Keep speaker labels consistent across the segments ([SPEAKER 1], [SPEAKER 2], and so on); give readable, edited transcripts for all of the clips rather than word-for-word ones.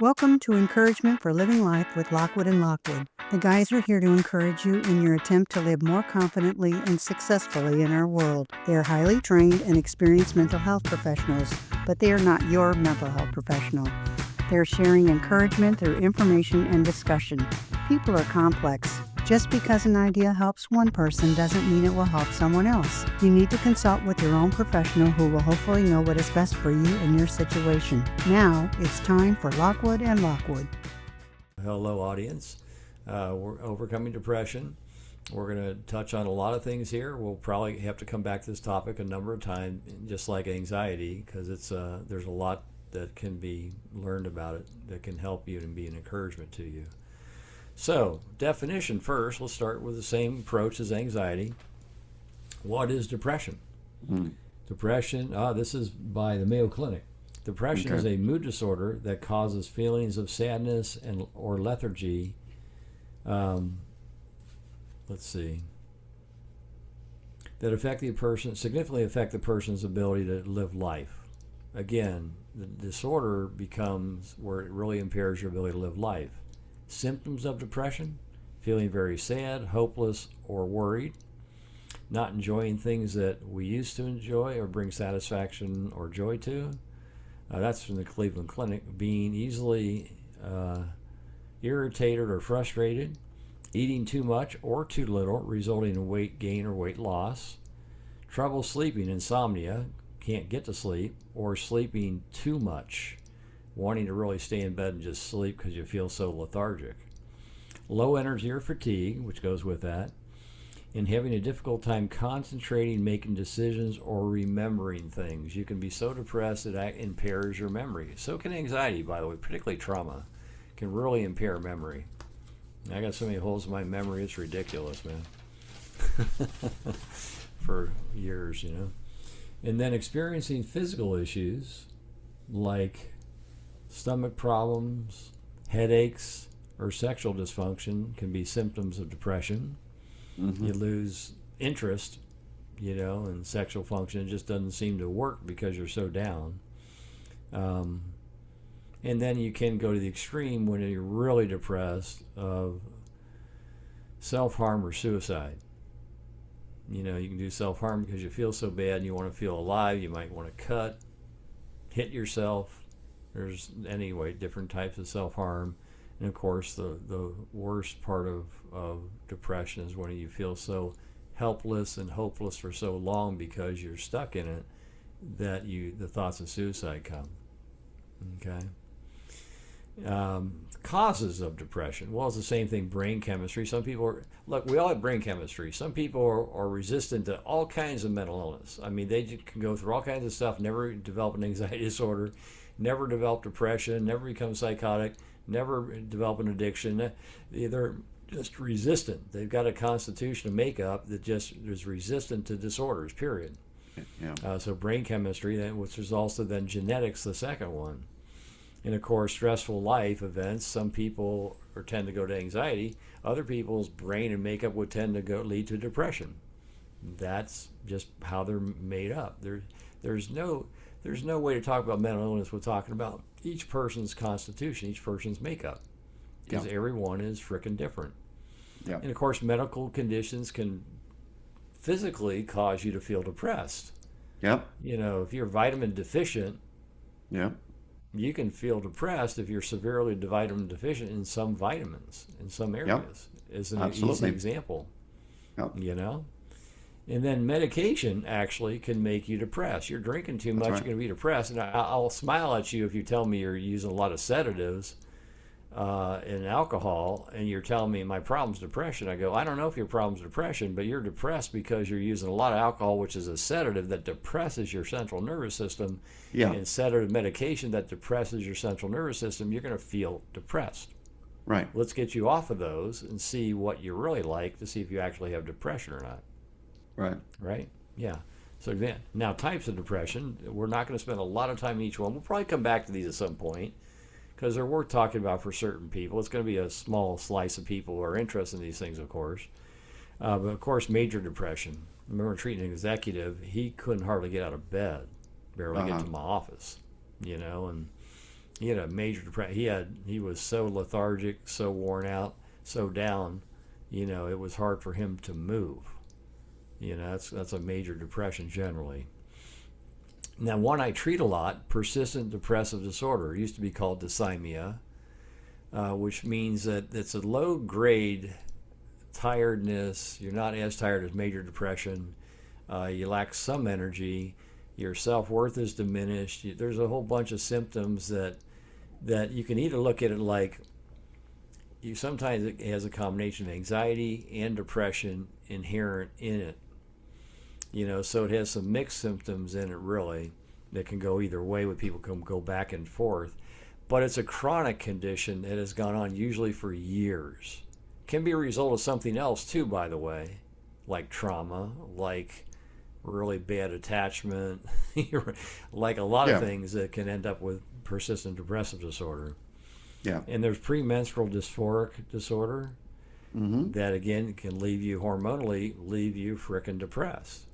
[SPEAKER 1] Welcome to Encouragement for Living Life with Lockwood and Lockwood. The guys are here to encourage you in your attempt to live more confidently and successfully in our world. They are highly trained and experienced mental health professionals, but they are not your mental health professional. They are sharing encouragement through information and discussion. People are complex. Just because an idea helps one person doesn't mean it will help someone else. You need to consult with your own professional who will hopefully know what is best for you and your situation. Now, it's time for Lockwood and Lockwood.
[SPEAKER 2] Hello, audience. We're overcoming depression. We're going to touch on a lot of things here. We'll probably have to come back to this topic a number of times, just like anxiety, because there's a lot that can be learned about it that can help you and be an encouragement to you. So, definition first, let's start with the same approach as anxiety. What is depression? Depression, this is by the Mayo Clinic. Depression is a mood disorder that causes feelings of sadness or lethargy. That affect the person, significantly affect the person's ability to live life. Again, the disorder becomes where it really impairs your ability to live life. Symptoms of depression: feeling very sad, hopeless, or worried, not enjoying things that we used to enjoy or bring satisfaction or joy to. That's from the Cleveland Clinic. Being easily irritated or frustrated, eating too much or too little, resulting in weight gain or weight loss, trouble sleeping, insomnia, can't get to sleep, or sleeping too much, wanting to really stay in bed and just sleep because you feel so lethargic. Low energy or fatigue, which goes with that, and having a difficult time concentrating, making decisions, or remembering things. You can be so depressed that impairs your memory. So can anxiety, by the way, particularly trauma, can really impair memory. I got so many holes in my memory, it's ridiculous, man. For years, you know. And then experiencing physical issues like stomach problems, headaches, or sexual dysfunction can be symptoms of depression. You lose interest, in sexual function. It just doesn't seem to work because you're so down. And then you can go to the extreme when you're really depressed of self-harm or suicide. You can do self-harm because you feel so bad and you want to feel alive. You might want to hit yourself. There's, anyway, different types of self-harm. And of course, the worst part of depression is when you feel so helpless and hopeless for so long because you're stuck in it that the thoughts of suicide come. Okay. Causes of depression. Well, it's the same thing. Brain chemistry. Some people we all have brain chemistry. Some people are resistant to all kinds of mental illness. I mean, they can go through all kinds of stuff, never develop an anxiety disorder, never develop depression, never become psychotic, never develop an addiction. They're just resistant. They've got a constitution, a makeup that just is resistant to disorders, period.
[SPEAKER 3] Yeah.
[SPEAKER 2] So brain chemistry, which is also then genetics, the second one. And of course, stressful life events. Some people tend to go to anxiety. Other people's brain and makeup would tend to lead to depression. That's just how they're made up. There's no way to talk about mental illness without talking about each person's constitution, each person's makeup, because everyone is frickin' different.
[SPEAKER 3] Yeah.
[SPEAKER 2] And of course, medical conditions can physically cause you to feel depressed.
[SPEAKER 3] Yep.
[SPEAKER 2] If you're vitamin deficient,
[SPEAKER 3] Yep.
[SPEAKER 2] you can feel depressed if you're severely vitamin deficient in some vitamins in some areas. Is an easy example.
[SPEAKER 3] Yep.
[SPEAKER 2] And then medication actually can make you depressed. You're drinking too much,
[SPEAKER 3] That's right.
[SPEAKER 2] You're going to be depressed. And I'll smile at you if you tell me you're using a lot of sedatives and alcohol, and you're telling me my problem's depression. I go, I don't know if your problem's depression, but you're depressed because you're using a lot of alcohol, which is a sedative that depresses your central nervous system.
[SPEAKER 3] Yeah.
[SPEAKER 2] And sedative medication that depresses your central nervous system, you're going to feel depressed.
[SPEAKER 3] Right.
[SPEAKER 2] Let's get you off of those and see what you really like to see if you actually have depression or not.
[SPEAKER 3] Right.
[SPEAKER 2] Yeah. So now, types of depression, we're not going to spend a lot of time in each one. We'll probably come back to these at some point because they're worth talking about for certain people. It's going to be a small slice of people who are interested in these things, of course. But of course, major depression. I remember treating an executive. He couldn't hardly get out of bed, barely get to my office, and He had a major depression. He was so lethargic, so worn out, so down. It was hard for him to move. That's a major depression generally. Now, one I treat a lot, persistent depressive disorder, it used to be called dysthymia, which means that it's a low-grade tiredness. You're not as tired as major depression. You lack some energy. Your self-worth is diminished. There's a whole bunch of symptoms that you can either look at it like sometimes it has a combination of anxiety and depression inherent in it. So it has some mixed symptoms in it, really, that can go either way, with people can go back and forth. But it's a chronic condition that has gone on usually for years. Can be a result of something else too, by the way, like trauma, like really bad attachment, like a lot of things that can end up with persistent depressive disorder.
[SPEAKER 3] Yeah.
[SPEAKER 2] And there's premenstrual dysphoric disorder that, again, can leave you frickin' depressed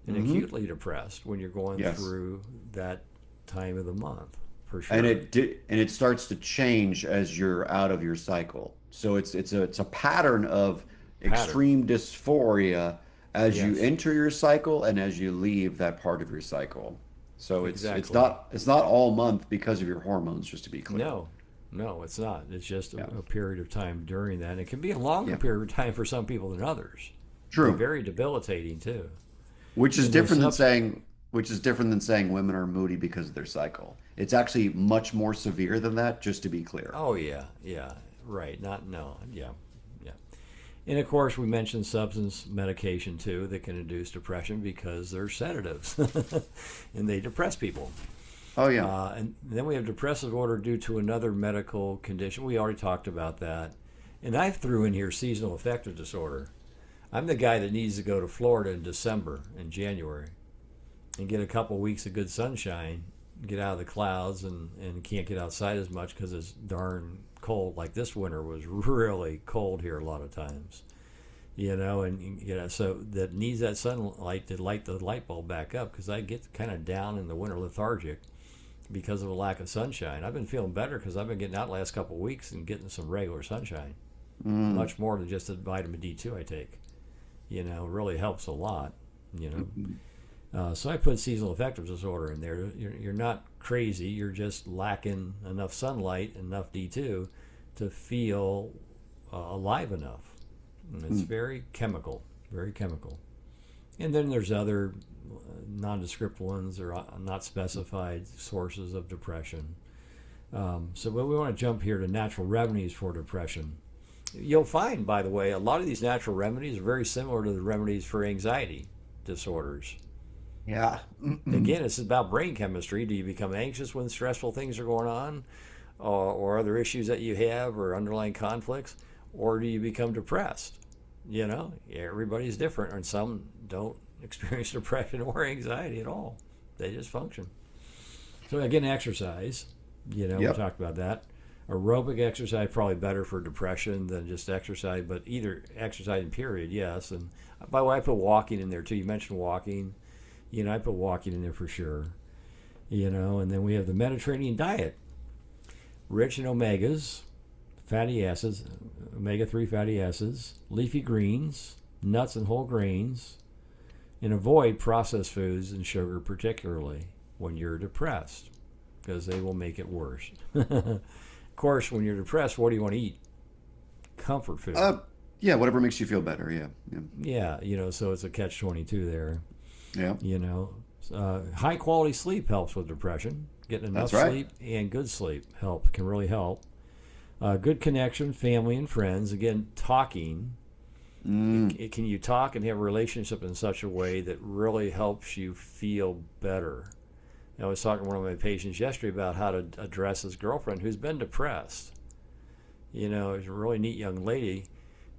[SPEAKER 2] and acutely depressed when you're going through that time of the month, for sure.
[SPEAKER 3] And it starts to change as you're out of your cycle. So it's a pattern of extreme dysphoria as you enter your cycle and as you leave that part of your cycle. So it's not all month because of your hormones, just to be clear.
[SPEAKER 2] No, it's not. It's just a period of time during that. And it can be a longer period of time for some people than others.
[SPEAKER 3] True.
[SPEAKER 2] Very debilitating too.
[SPEAKER 3] Which is different than saying women are moody because of their cycle. It's actually much more severe than that, just to be clear.
[SPEAKER 2] Oh yeah, right. And of course, we mentioned substance medication too that can induce depression because they're sedatives and they depress people.
[SPEAKER 3] Oh yeah.
[SPEAKER 2] And then we have depressive disorder due to another medical condition. We already talked about that. And I threw in here seasonal affective disorder. I'm the guy that needs to go to Florida in December and January and get a couple weeks of good sunshine, get out of the clouds, and can't get outside as much because it's darn cold. Like this winter was really cold here a lot of times, so that needs that sunlight to light the light bulb back up, because I get kind of down in the winter lethargic because of a lack of sunshine. I've been feeling better because I've been getting out the last couple of weeks and getting some regular sunshine, much more than just the vitamin D2 I take. It really helps a lot, So I put seasonal affective disorder in there. You're not crazy. You're just lacking enough sunlight, enough D2 to feel alive enough. And it's very chemical. And then there's other nondescript ones or not specified sources of depression. So we want to jump here to natural remedies for depression. You'll find, by the way, a lot of these natural remedies are very similar to the remedies for anxiety disorders.
[SPEAKER 3] Yeah.
[SPEAKER 2] Again, it's about brain chemistry. Do you become anxious when stressful things are going on, or other issues that you have, or underlying conflicts, or do you become depressed? Everybody's different, and some don't experience depression or anxiety at all. They just function. So again, exercise. We talked about that. Aerobic exercise probably better for depression than just exercise, but either exercise period, yes. And by the way, I put walking in there too. You mentioned walking. I put walking in there for sure. And then we have the Mediterranean diet, rich in omegas, fatty acids, omega-3 fatty acids, leafy greens, nuts and whole grains, and avoid processed foods and sugar, particularly when you're depressed, because they will make it worse. Of course, when you're depressed, what do you want to eat? Comfort food.
[SPEAKER 3] Yeah, whatever makes you feel better.
[SPEAKER 2] Yeah. So it's a catch-22 there.
[SPEAKER 3] Yeah.
[SPEAKER 2] High quality sleep helps with depression. Getting enough sleep and good sleep can really help. Good connection, family and friends. Again, talking. Can you talk and have a relationship in such a way that really helps you feel better? I was talking to one of my patients yesterday about how to address his girlfriend who's been depressed. She's a really neat young lady,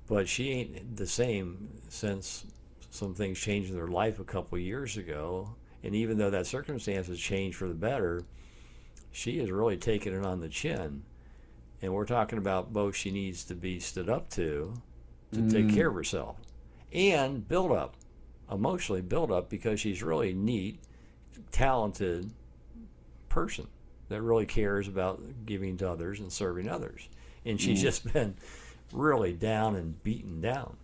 [SPEAKER 2] but she ain't the same since some things changed in their life a couple of years ago. And even though that circumstance has changed for the better, she has really taken it on the chin. And we're talking about both she needs to be stood up to take care of herself and emotionally build up, because she's really neat, talented person. that really cares about giving to others and serving others. And she's just been really down and beaten down,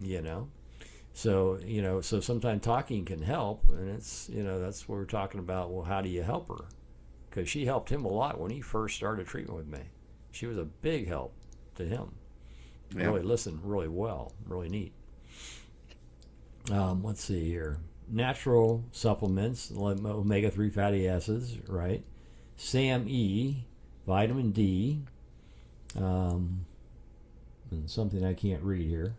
[SPEAKER 2] you know. So, so sometimes talking can help, and it's, that's what we're talking about. Well, how do you help her? Because she helped him a lot when he first started treatment with me. She was a big help to him. Yeah. Really listened really well, really neat. Let's see here. Natural supplements, omega-3 fatty acids, right? SAM-E, vitamin D, and something I can't read here.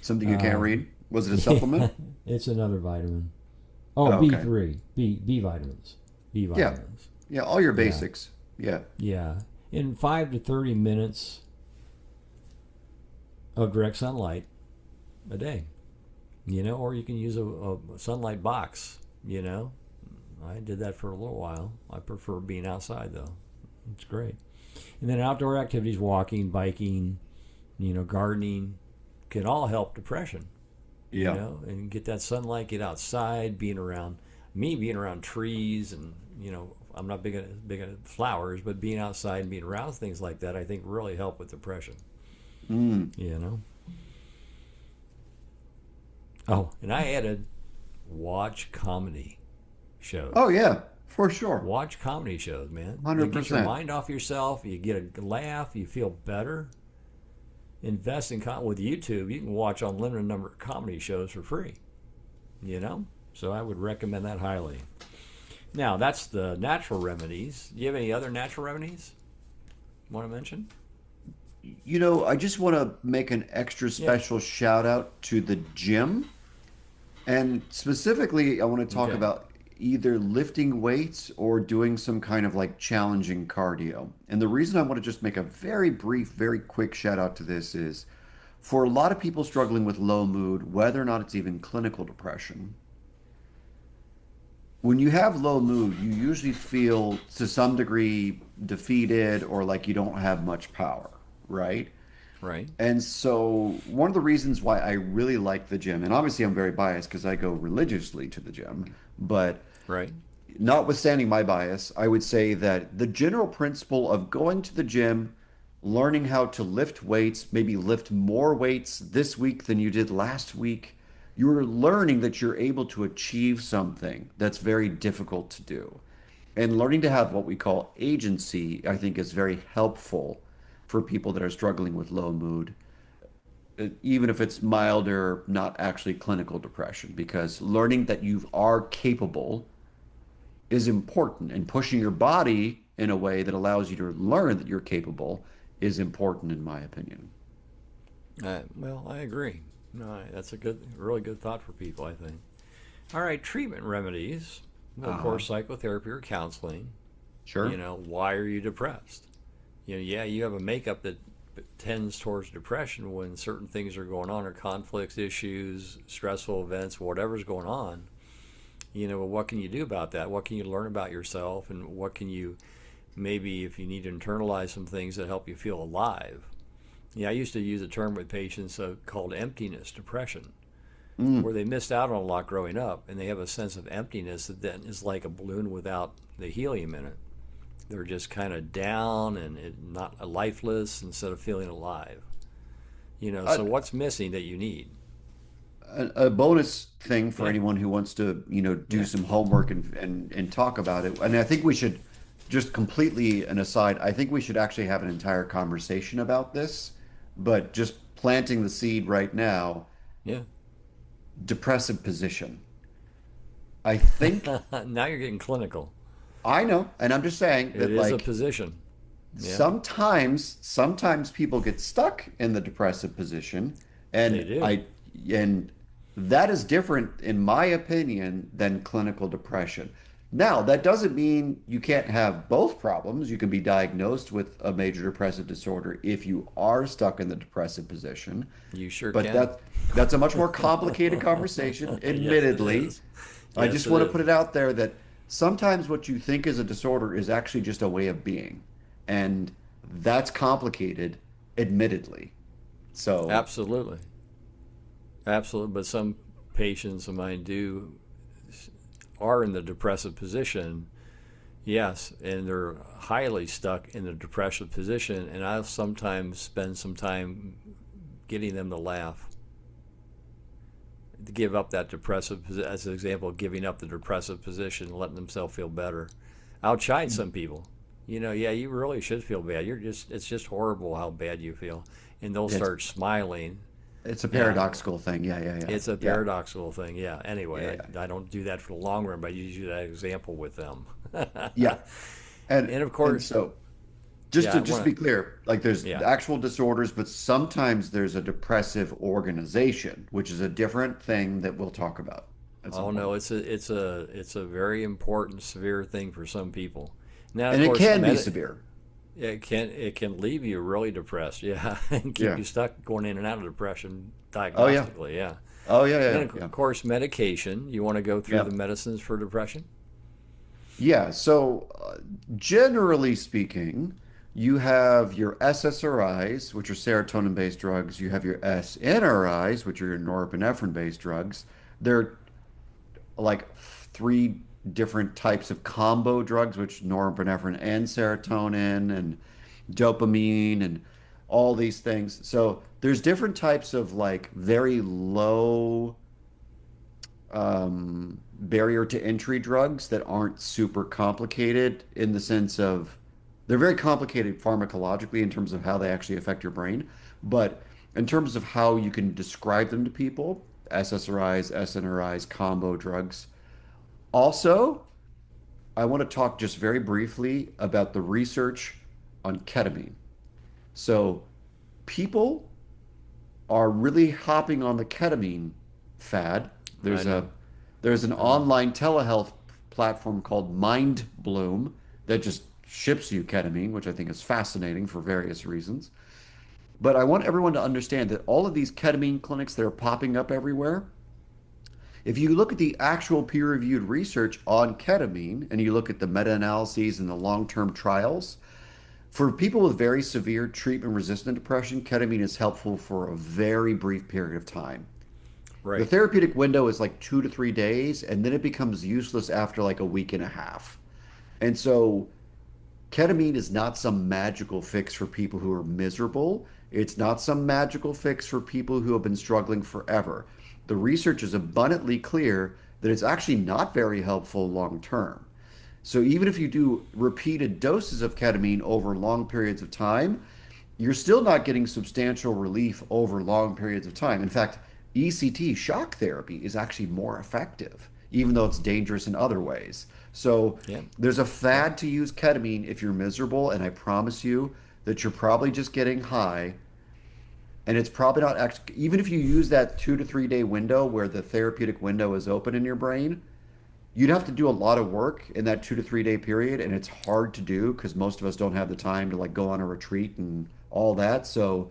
[SPEAKER 3] Something you can't read? Was it a supplement?
[SPEAKER 2] It's another vitamin. Oh, okay. B3, B vitamins. B vitamins.
[SPEAKER 3] Yeah, all your basics. Yeah.
[SPEAKER 2] Yeah. In 5 to 30 minutes of direct sunlight a day. Or you can use a sunlight box, I did that for a little while. I prefer being outside, though. It's great. And then outdoor activities, walking, biking, gardening, can all help depression.
[SPEAKER 3] Yeah.
[SPEAKER 2] And get that sunlight, get outside, being around trees, and, I'm not big on flowers, but being outside and being around things like that, I think really help with depression. Oh, and I added watch comedy shows.
[SPEAKER 3] Oh, yeah, for sure.
[SPEAKER 2] Watch comedy shows, man.
[SPEAKER 3] 100%.
[SPEAKER 2] You get your mind off yourself. You get a laugh. You feel better. Invest in with YouTube. You can watch unlimited number of comedy shows for free. So I would recommend that highly. Now, that's the natural remedies. Do you have any other natural remedies you want to mention?
[SPEAKER 3] I just want to make an extra special shout out to the gym. And specifically, I want to talk about either lifting weights or doing some kind of like challenging cardio. And the reason I want to just make a very brief, very quick shout out to this is for a lot of people struggling with low mood, whether or not it's even clinical depression, when you have low mood, you usually feel to some degree defeated or like you don't have much power, right?
[SPEAKER 2] Right.
[SPEAKER 3] And so one of the reasons why I really like the gym, and obviously I'm very biased because I go religiously to the gym, but notwithstanding my bias, I would say that the general principle of going to the gym, learning how to lift weights, maybe lift more weights this week than you did last week, you're learning that you're able to achieve something that's very difficult to do. And learning to have what we call agency, I think, is very helpful for people that are struggling with low mood, even if it's milder, not actually clinical depression, because learning that you are capable is important, and pushing your body in a way that allows you to learn that you're capable is important, in my opinion.
[SPEAKER 2] Well, I agree. No, that's a really good thought for people, I think. All right, treatment remedies. Of course, psychotherapy or counseling.
[SPEAKER 3] Sure.
[SPEAKER 2] Why are you depressed? You have a makeup that tends towards depression when certain things are going on, or conflicts, issues, stressful events, whatever's going on. Well, what can you do about that? What can you learn about yourself? And what can you, maybe if you need to internalize some things that help you feel alive? I used to use a term with patients called emptiness depression, where they missed out on a lot growing up, and they have a sense of emptiness that then is like a balloon without the helium in it. They're just kind of down and not lifeless instead of feeling alive. So what's missing that you need?
[SPEAKER 3] A bonus thing for anyone who wants to, do some homework and talk about it. And I think we should, just completely an aside, I think we should actually have an entire conversation about this, but just planting the seed right now.
[SPEAKER 2] Yeah.
[SPEAKER 3] Depressive position. I think
[SPEAKER 2] now you're getting clinical.
[SPEAKER 3] I know, and I'm just saying that
[SPEAKER 2] it is a position. Yeah.
[SPEAKER 3] Sometimes people get stuck in the depressive position, and
[SPEAKER 2] they do.
[SPEAKER 3] And that is different, in my opinion, than clinical depression. Now, that doesn't mean you can't have both problems. You can be diagnosed with a major depressive disorder if you are stuck in the depressive position.
[SPEAKER 2] You sure
[SPEAKER 3] can. But that's a much more complicated conversation, admittedly.
[SPEAKER 2] Yes,
[SPEAKER 3] I just want to put it out there that sometimes what you think is a disorder is actually just a way of being. And that's complicated, admittedly. So
[SPEAKER 2] Absolutely. But some patients of mine are in the depressive position, Yes, and they're highly stuck in a depressive position, and I'll sometimes spend some time getting them to laugh, to give up that depressive, as an example, giving up the depressive position, letting themselves feel better. I'll chide some people. Yeah, you really should feel bad. It's just horrible how bad you feel. And they'll
[SPEAKER 3] It's
[SPEAKER 2] start smiling.
[SPEAKER 3] it's a
[SPEAKER 2] Yeah,
[SPEAKER 3] paradoxical thing. Yeah, yeah, yeah.
[SPEAKER 2] it's a
[SPEAKER 3] Yeah.
[SPEAKER 2] paradoxical thing. Yeah. Anyway,
[SPEAKER 3] Yeah.
[SPEAKER 2] I don't do that for the long run, but I use that example with them.
[SPEAKER 3] Yeah. And
[SPEAKER 2] And of
[SPEAKER 3] and
[SPEAKER 2] course,
[SPEAKER 3] so just
[SPEAKER 2] yeah,
[SPEAKER 3] to
[SPEAKER 2] I
[SPEAKER 3] just
[SPEAKER 2] want
[SPEAKER 3] be
[SPEAKER 2] to,
[SPEAKER 3] clear, like there's
[SPEAKER 2] yeah.
[SPEAKER 3] actual disorders, but sometimes there's a depressive organization, which is a different thing that we'll talk about at some
[SPEAKER 2] Oh
[SPEAKER 3] point.
[SPEAKER 2] no, it's a very important, severe thing for some people. Now, of
[SPEAKER 3] And it
[SPEAKER 2] course,
[SPEAKER 3] can be severe.
[SPEAKER 2] it can leave you really depressed, yeah, and keep
[SPEAKER 3] Yeah.
[SPEAKER 2] you stuck going in and out of depression
[SPEAKER 3] Oh yeah.
[SPEAKER 2] diagnostically, yeah.
[SPEAKER 3] Oh yeah,
[SPEAKER 2] And
[SPEAKER 3] yeah,
[SPEAKER 2] then,
[SPEAKER 3] yeah.
[SPEAKER 2] of course, medication. You want to go through
[SPEAKER 3] Yeah.
[SPEAKER 2] the medicines for depression?
[SPEAKER 3] Yeah. So generally speaking, you have your SSRIs, which are serotonin-based drugs. You have your SNRIs, which are your norepinephrine-based drugs. They're like three different types of combo drugs, which norepinephrine and serotonin and dopamine and all these things. So there's different types of like very low barrier to entry drugs that aren't super complicated in the sense of they're very complicated pharmacologically in terms of how they actually affect your brain, but in terms of how you can describe them to people, SSRIs, SNRIs, combo drugs. Also, I want to talk just very briefly about the research on ketamine. So, people are really hopping on the ketamine fad.
[SPEAKER 2] I
[SPEAKER 3] There's a
[SPEAKER 2] know,
[SPEAKER 3] there's an
[SPEAKER 2] I know.
[SPEAKER 3] online telehealth platform called MindBloom that just ships you ketamine, which I think is fascinating for various reasons. But I want everyone to understand that all of these ketamine clinics that are popping up everywhere, if you look at the actual peer-reviewed research on ketamine and you look at the meta-analyses and the long-term trials, for people with very severe treatment-resistant depression, ketamine is helpful for a very brief period of time. The
[SPEAKER 2] Right,
[SPEAKER 3] therapeutic window is like 2 to 3 days, and then it becomes useless after like a week and a half. And so ketamine is not some magical fix for people who are miserable. It's not some magical fix for people who have been struggling forever. The research is abundantly clear that it's actually not very helpful long term. So even if you do repeated doses of ketamine over long periods of time, you're still not getting substantial relief over long periods of time. In fact, ECT shock therapy is actually more effective, even though it's dangerous in other ways. So
[SPEAKER 2] yeah,
[SPEAKER 3] there's a
[SPEAKER 2] yeah.
[SPEAKER 3] fad to use ketamine if you're miserable, and I promise you that you're probably just getting high. And it's probably not actually, even if you use that 2 to 3 day window where the therapeutic window is open in your brain, you'd have to do a lot of work in that 2 to 3 day period. And it's hard to do because most of us don't have the time to like go on a retreat and all that. So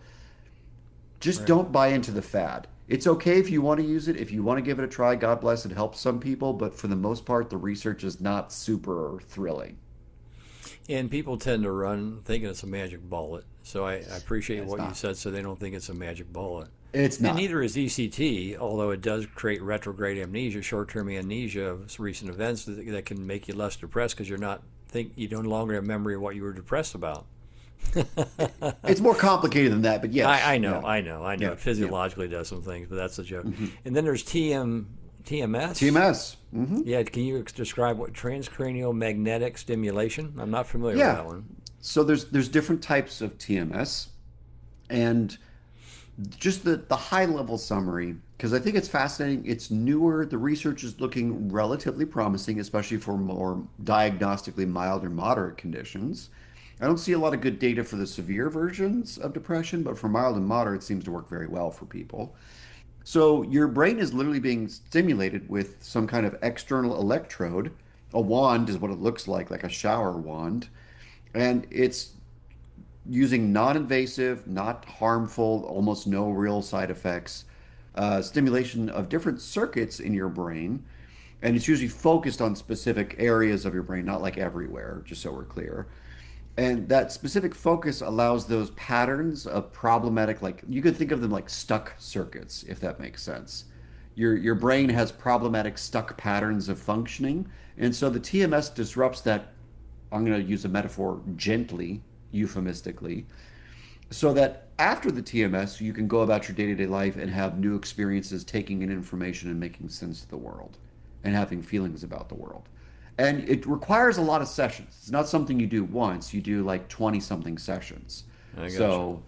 [SPEAKER 3] just
[SPEAKER 2] Right.
[SPEAKER 3] don't buy into the fad. It's okay if you want to use it, if you want to give it a try, God bless, it helps some people, but for the most part, the research is not super thrilling.
[SPEAKER 2] And people tend to run thinking it's a magic bullet. So I appreciate
[SPEAKER 3] It's
[SPEAKER 2] what you
[SPEAKER 3] not.
[SPEAKER 2] said, so they don't think it's a magic bullet.
[SPEAKER 3] It's
[SPEAKER 2] And
[SPEAKER 3] not.
[SPEAKER 2] neither is ECT, although it does create retrograde amnesia, short-term amnesia of recent events that can make you less depressed because you no longer have memory of what you were depressed about.
[SPEAKER 3] It's more complicated than that, but yes.
[SPEAKER 2] I know,
[SPEAKER 3] Yeah.
[SPEAKER 2] I know, I know.
[SPEAKER 3] Yeah.
[SPEAKER 2] It
[SPEAKER 3] Yeah.
[SPEAKER 2] physiologically does some things, but that's a joke.
[SPEAKER 3] Hmm.
[SPEAKER 2] And then there's TMS.
[SPEAKER 3] TMS.
[SPEAKER 2] Yeah, can you describe what transcranial magnetic stimulation? I'm not familiar with
[SPEAKER 3] Yeah.
[SPEAKER 2] that one.
[SPEAKER 3] So there's different types of TMS, and just the high level summary, because I think it's fascinating. It's newer. The research is looking relatively promising, especially for more diagnostically mild or moderate conditions. I don't see a lot of good data for the severe versions of depression, but for mild and moderate, it seems to work very well for people. So your brain is literally being stimulated with some kind of external electrode. A wand is what it looks like a shower wand. And it's using non-invasive, not harmful, almost no real side effects, stimulation of different circuits in your brain. And it's usually focused on specific areas of your brain, not like everywhere, just so we're clear. And that specific focus allows those patterns of problematic, like you could think of them like stuck circuits, if that makes sense. Your brain has problematic stuck patterns of functioning, and so the TMS disrupts that I'm going to use a metaphor gently, euphemistically, so that after the TMS, you can go about your day-to-day life and have new experiences, taking in information and making sense of the world and having feelings about the world. And it requires a lot of sessions. It's not something you do once, you do like 20 something sessions.
[SPEAKER 2] I got you.
[SPEAKER 3] So,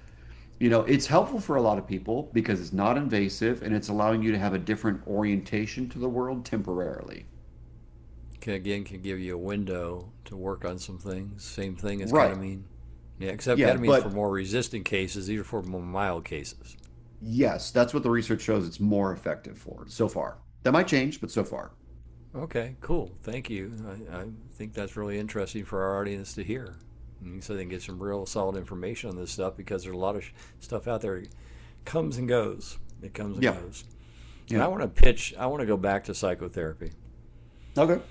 [SPEAKER 3] it's helpful for a lot of people because it's not invasive and it's allowing you to have a different orientation to the world temporarily.
[SPEAKER 2] Can give you a window to work on some things. Same thing as
[SPEAKER 3] Right.
[SPEAKER 2] ketamine. Yeah, except
[SPEAKER 3] Yeah,
[SPEAKER 2] ketamine's for
[SPEAKER 3] but
[SPEAKER 2] more resistant cases. These are for more mild cases.
[SPEAKER 3] yes, that's what the research shows it's more effective for so far. That might change, but so far.
[SPEAKER 2] Okay, cool. Thank you. I think that's really interesting for our audience to hear. And so they can get some real solid information on this stuff because there's a lot of stuff out there. It comes and goes. It comes and
[SPEAKER 3] Yeah.
[SPEAKER 2] goes. And
[SPEAKER 3] Yeah.
[SPEAKER 2] I want to go back to psychotherapy.
[SPEAKER 3] Okay.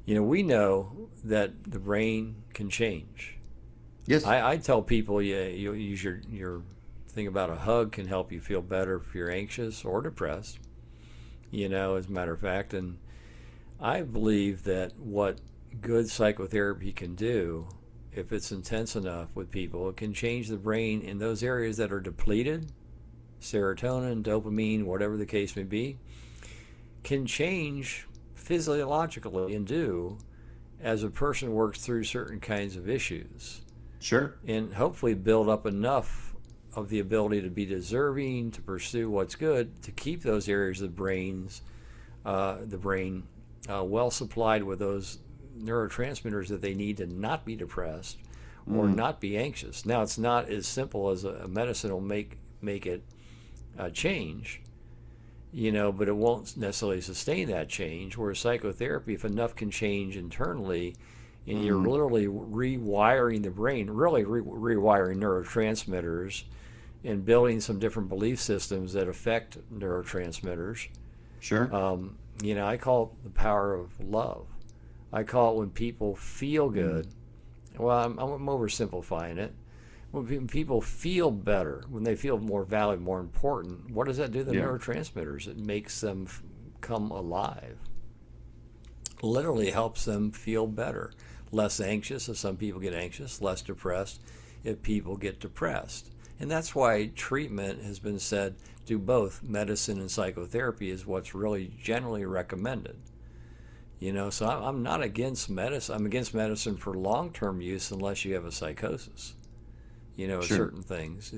[SPEAKER 2] We know that the brain can change.
[SPEAKER 3] Yes.
[SPEAKER 2] I tell people, yeah, you use your thing about a hug can help you feel better if you're anxious or depressed, as a matter of fact. And I believe that what good psychotherapy can do, if it's intense enough with people, it can change the brain in those areas that are depleted, serotonin, dopamine, whatever the case may be, can change physiologically and do as a person works through certain kinds of issues
[SPEAKER 3] Sure.
[SPEAKER 2] and hopefully build up enough of the ability to be deserving, to pursue what's good, to keep those areas of the brain well supplied with those neurotransmitters that they need to not be depressed or
[SPEAKER 3] Mm.
[SPEAKER 2] not be anxious. Now, it's not as simple as a medicine will make it change, but it won't necessarily sustain that change. Whereas psychotherapy, if enough can change internally, and you're
[SPEAKER 3] Mm.
[SPEAKER 2] literally rewiring the brain, really rewiring neurotransmitters and building some different belief systems that affect neurotransmitters.
[SPEAKER 3] Sure.
[SPEAKER 2] I call it the power of love. I call it when people feel good. Well, I'm oversimplifying it. When people feel better, when they feel more valued, more important, what does that do to the
[SPEAKER 3] Yeah.
[SPEAKER 2] neurotransmitters? It makes them come alive. Literally helps them feel better. Less anxious if some people get anxious, less depressed if people get depressed. And that's why treatment has been said, do both medicine and psychotherapy is what's really generally recommended. So I'm not against medicine. I'm against medicine for long-term use unless you have a psychosis,
[SPEAKER 3] Sure.
[SPEAKER 2] certain things,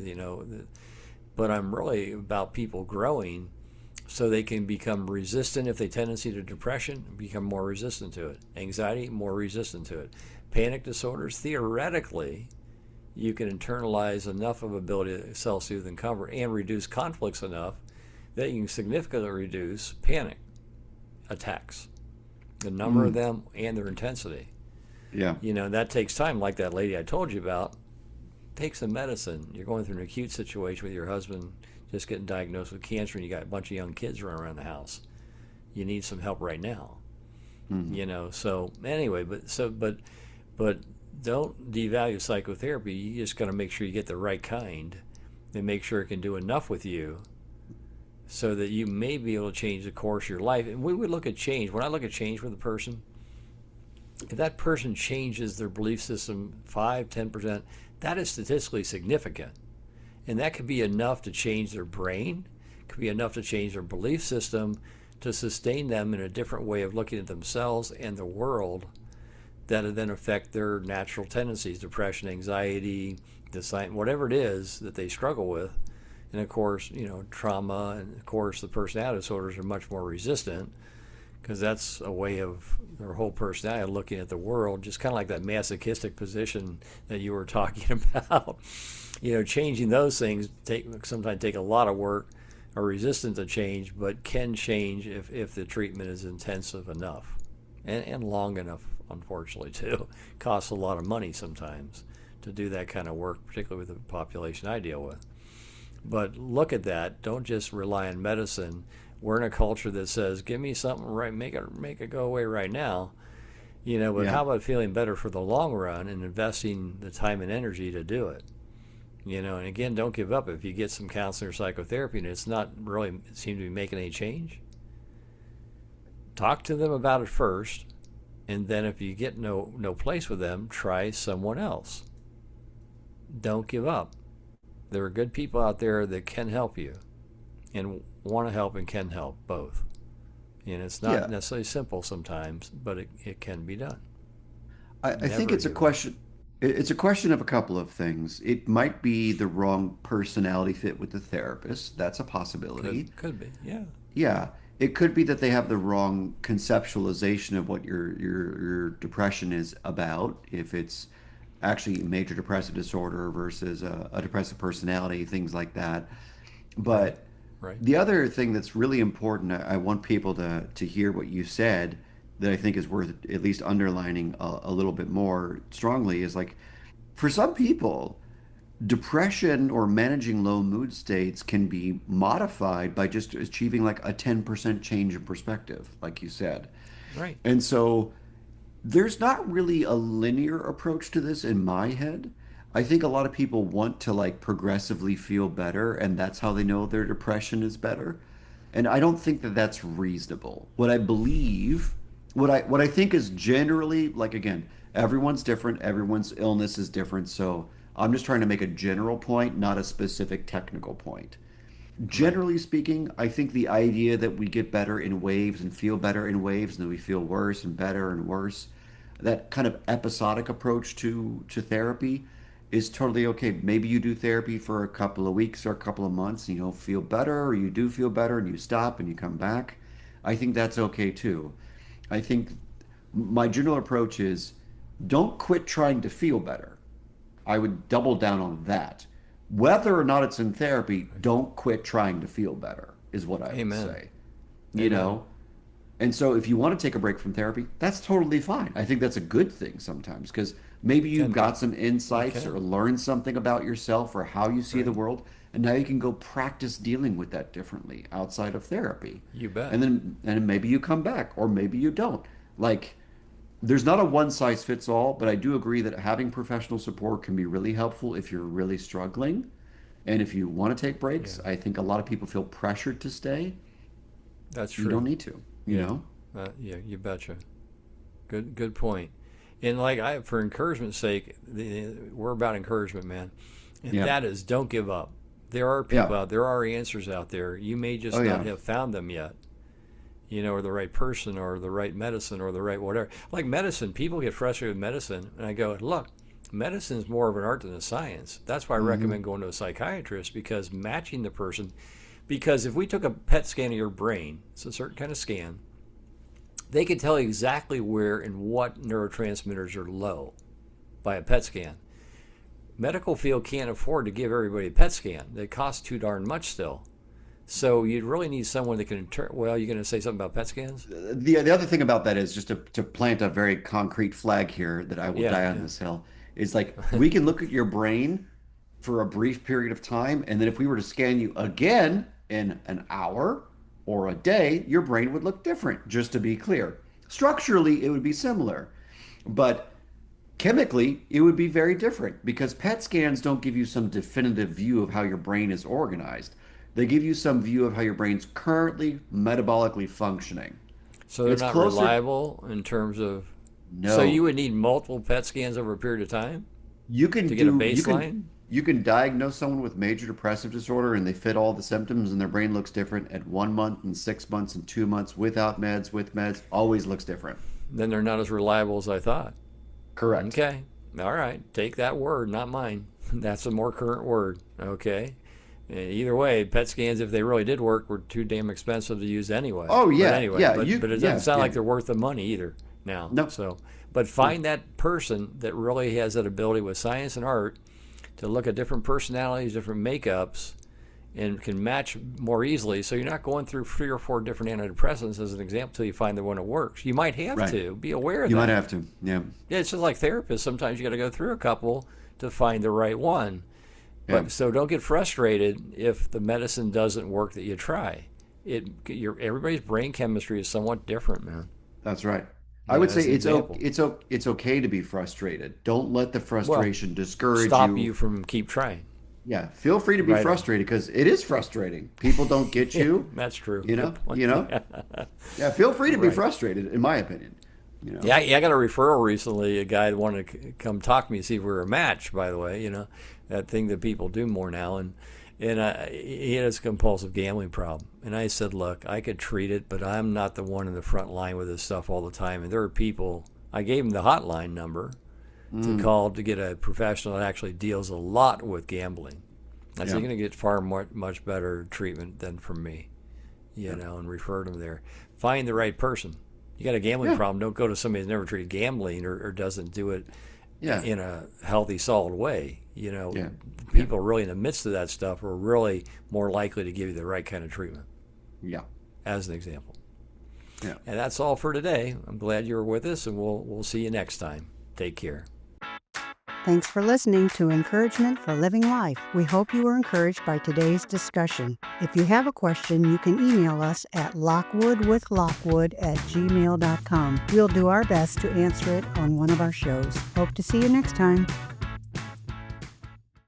[SPEAKER 2] but I'm really about people growing so they can become resistant. If they tendency to depression, become more resistant to it. Anxiety, more resistant to it. Panic disorders, theoretically, you can internalize enough of ability to self-soothe and comfort and reduce conflicts enough that you can significantly reduce panic attacks, the number of
[SPEAKER 3] Mm.
[SPEAKER 2] them and their intensity.
[SPEAKER 3] Yeah.
[SPEAKER 2] That takes time, like that lady I told you about. Take some medicine. You're going through an acute situation with your husband just getting diagnosed with cancer and you got a bunch of young kids running around the house. You need some help right now.
[SPEAKER 3] Mhm.
[SPEAKER 2] So anyway, but don't devalue psychotherapy. You just got to make sure you get the right kind and make sure it can do enough with you so that you may be able to change the course of your life. And we would look at change. When I look at change with a person, if that person changes their belief system 5, 10%, that is statistically significant. And that could be enough to change their brain, could be enough to change their belief system to sustain them in a different way of looking at themselves and the world that then affect their natural tendencies, depression, anxiety, whatever it is that they struggle with. And of course, trauma, and of course the personality disorders are much more resistant because that's a way of their whole personality looking at the world, just kind of like that masochistic position that you were talking about. Changing those things sometimes take a lot of work, are resistant to change, but can change if the treatment is intensive enough and long enough, unfortunately, too. Costs a lot of money sometimes to do that kind of work, particularly with the population I deal with. But look at that. Don't just rely on medicine. We're in a culture that says, give me something right, make it go away right now. But
[SPEAKER 3] Yeah.
[SPEAKER 2] how about feeling better for the long run and investing the time and energy to do it? And again, don't give up. If you get some counseling or psychotherapy and it's not really seem to be making any change, talk to them about it first And then if you get no place with them, try someone else. Don't give up. There are good people out there that can help you and want to help and can help both. And it's not necessarily simple sometimes, but it can be done.
[SPEAKER 3] I think
[SPEAKER 2] Never
[SPEAKER 3] it's a
[SPEAKER 2] give up.
[SPEAKER 3] question. It's a question of a couple of things. It might be the wrong personality fit with the therapist. That's a possibility.
[SPEAKER 2] Could be, yeah.
[SPEAKER 3] Yeah, it could be that they have the wrong conceptualization of what your depression is about. If it's actually major depressive disorder versus a depressive personality, things like that.
[SPEAKER 2] Right,
[SPEAKER 3] But
[SPEAKER 2] right,
[SPEAKER 3] the other thing that's really important, I want people to hear what you said that I think is worth at least underlining a little bit more strongly is like for some people, depression or managing low mood states can be modified by just achieving like a 10% change in perspective, like you said.
[SPEAKER 2] right.
[SPEAKER 3] And so there's not really a linear approach to this in my head. I think a lot of people want to like progressively feel better, and that's how they know their depression is better. And I don't think that that's reasonable. What I believe, what I think is generally like again, everyone's different, everyone's illness is different. So I'm just trying to make a general point, not a specific technical point.
[SPEAKER 2] Right.
[SPEAKER 3] Generally speaking, I think the idea that we get better in waves and feel better in waves, and then we feel worse and better and worse, that kind of episodic approach to therapy is totally okay. Maybe you do therapy for a couple of weeks or a couple of months and you don't feel better, or you do feel better and you stop and you come back. I think that's okay too. I think my general approach is don't quit trying to feel better. I would double down on that. Whether or not it's in therapy, don't quit trying to feel better, is what I would
[SPEAKER 2] Amen.
[SPEAKER 3] say. You
[SPEAKER 2] Amen.
[SPEAKER 3] know? And so if you want to take a break from therapy, that's totally fine. I think that's a good thing sometimes because maybe you've
[SPEAKER 2] Can be.
[SPEAKER 3] got some
[SPEAKER 2] It
[SPEAKER 3] insights or
[SPEAKER 2] can.
[SPEAKER 3] learned something about yourself or how you see the
[SPEAKER 2] Right.
[SPEAKER 3] world, and now you can go practice dealing with that differently outside of therapy.
[SPEAKER 2] You bet.
[SPEAKER 3] And then maybe you come back or maybe you don't. Like there's not a one size fits all, but I do agree that having professional support can be really helpful if you're really struggling. And if you want to take breaks,
[SPEAKER 2] Yeah.
[SPEAKER 3] I think a lot of people feel pressured to stay.
[SPEAKER 2] That's
[SPEAKER 3] You don't
[SPEAKER 2] true.
[SPEAKER 3] need to, you
[SPEAKER 2] Yeah.
[SPEAKER 3] know?
[SPEAKER 2] Yeah, you betcha. Good point. And like for encouragement's sake, we're about encouragement, man. And
[SPEAKER 3] Yeah.
[SPEAKER 2] that is don't give up. There are
[SPEAKER 3] Yeah.
[SPEAKER 2] people out there are answers out there. You may
[SPEAKER 3] Oh,
[SPEAKER 2] just not
[SPEAKER 3] yeah.
[SPEAKER 2] have found them yet. Or the right person or the right medicine or the right whatever. Like medicine, people get frustrated with medicine, and I go, look, medicine is more of an art than a science. That's why I
[SPEAKER 3] Hmm.
[SPEAKER 2] recommend going to a psychiatrist because matching the person. Because if we took a PET scan of your brain, it's a certain kind of scan, they can tell you exactly where and what neurotransmitters are low by a PET scan. Medical field can't afford to give everybody a PET scan. They cost too darn much still. So you'd really need someone that can. Well, you're going to say something about PET scans?
[SPEAKER 3] The other thing about that is just to plant a very concrete flag here that I will
[SPEAKER 2] Yeah,
[SPEAKER 3] die on
[SPEAKER 2] yeah.
[SPEAKER 3] this hill is like we can look at your brain for a brief period of time, and then if we were to scan you again in an hour or a day, your brain would look different, just to be clear. Structurally, it would be similar, but chemically, it would be very different because PET scans don't give you some definitive view of how your brain is organized. They give you some view of how your brain's currently metabolically functioning.
[SPEAKER 2] So they're
[SPEAKER 3] It's
[SPEAKER 2] not
[SPEAKER 3] closer.
[SPEAKER 2] reliable in terms of. So you
[SPEAKER 3] No,
[SPEAKER 2] would need multiple PET scans over a period of time
[SPEAKER 3] you can
[SPEAKER 2] to get a
[SPEAKER 3] do
[SPEAKER 2] baseline?
[SPEAKER 3] you can diagnose someone with major depressive disorder and they fit all the symptoms and their brain looks different at 1 month and 6 months and 2 months without meds, with meds, always looks different.
[SPEAKER 2] Then they're not as reliable as I thought.
[SPEAKER 3] Correct.
[SPEAKER 2] Okay. All right. Take that word, not mine. That's a more current word. Okay. Either way, PET scans, if they really did work, were too damn expensive to use anyway.
[SPEAKER 3] Oh
[SPEAKER 2] But
[SPEAKER 3] yeah,
[SPEAKER 2] anyway,
[SPEAKER 3] yeah,
[SPEAKER 2] but it doesn't
[SPEAKER 3] yeah,
[SPEAKER 2] sound
[SPEAKER 3] yeah.
[SPEAKER 2] like they're worth the money either now.
[SPEAKER 3] No,
[SPEAKER 2] So, but
[SPEAKER 3] no.
[SPEAKER 2] find that person that really has that ability with science and art to look at different personalities, different makeups, and can match more easily. So you're not going through 3 or 4 different antidepressants as an example till you find the one that works. You might have
[SPEAKER 3] Right.
[SPEAKER 2] to be aware of
[SPEAKER 3] You might
[SPEAKER 2] that.
[SPEAKER 3] have to. Yeah.
[SPEAKER 2] Yeah, it's just like therapists. Sometimes you got to go through a couple to find the right one.
[SPEAKER 3] Yeah.
[SPEAKER 2] But so don't get frustrated if the medicine doesn't work that you try. Everybody's brain chemistry is somewhat different, man.
[SPEAKER 3] That's right. I would say
[SPEAKER 2] As an example.
[SPEAKER 3] it's okay to be frustrated. Don't let the
[SPEAKER 2] Well,
[SPEAKER 3] frustration discourage
[SPEAKER 2] stop you
[SPEAKER 3] you.
[SPEAKER 2] from keep trying.
[SPEAKER 3] Yeah, feel free to be
[SPEAKER 2] Right on.
[SPEAKER 3] frustrated because it is frustrating. People don't get
[SPEAKER 2] Yeah,
[SPEAKER 3] you,
[SPEAKER 2] that's true.
[SPEAKER 3] you
[SPEAKER 2] Good
[SPEAKER 3] know,
[SPEAKER 2] point.
[SPEAKER 3] you know. Yeah, feel free to be
[SPEAKER 2] Right.
[SPEAKER 3] frustrated, in my opinion. You know.
[SPEAKER 2] Yeah, I got a referral recently. A guy that wanted to come talk to me, see if we were a match. By the way, that thing that people do more now, and he had this compulsive gambling problem. And I said, look, I could treat it, but I'm not the one in the front line with this stuff all the time. And there are people. I gave him the hotline number to call to get a professional that actually deals a lot with gambling. I said, you're going to get far much better treatment than from me, and refer them there. Find the right person. You got a gambling problem, don't go to somebody who's never treated gambling or doesn't do it in a healthy, solid way. People really in the midst of that stuff are really more likely to give you the right kind of treatment.
[SPEAKER 3] Yeah.
[SPEAKER 2] As an example.
[SPEAKER 3] Yeah.
[SPEAKER 2] And that's all for today. I'm glad you were with us, and we'll see you next time. Take care.
[SPEAKER 1] Thanks for listening to Encouragement for Living Life. We hope you were encouraged by today's discussion. If you have a question, you can email us at lockwoodwithlockwood@gmail.com. We'll do our best to answer it on one of our shows. Hope to see you next time.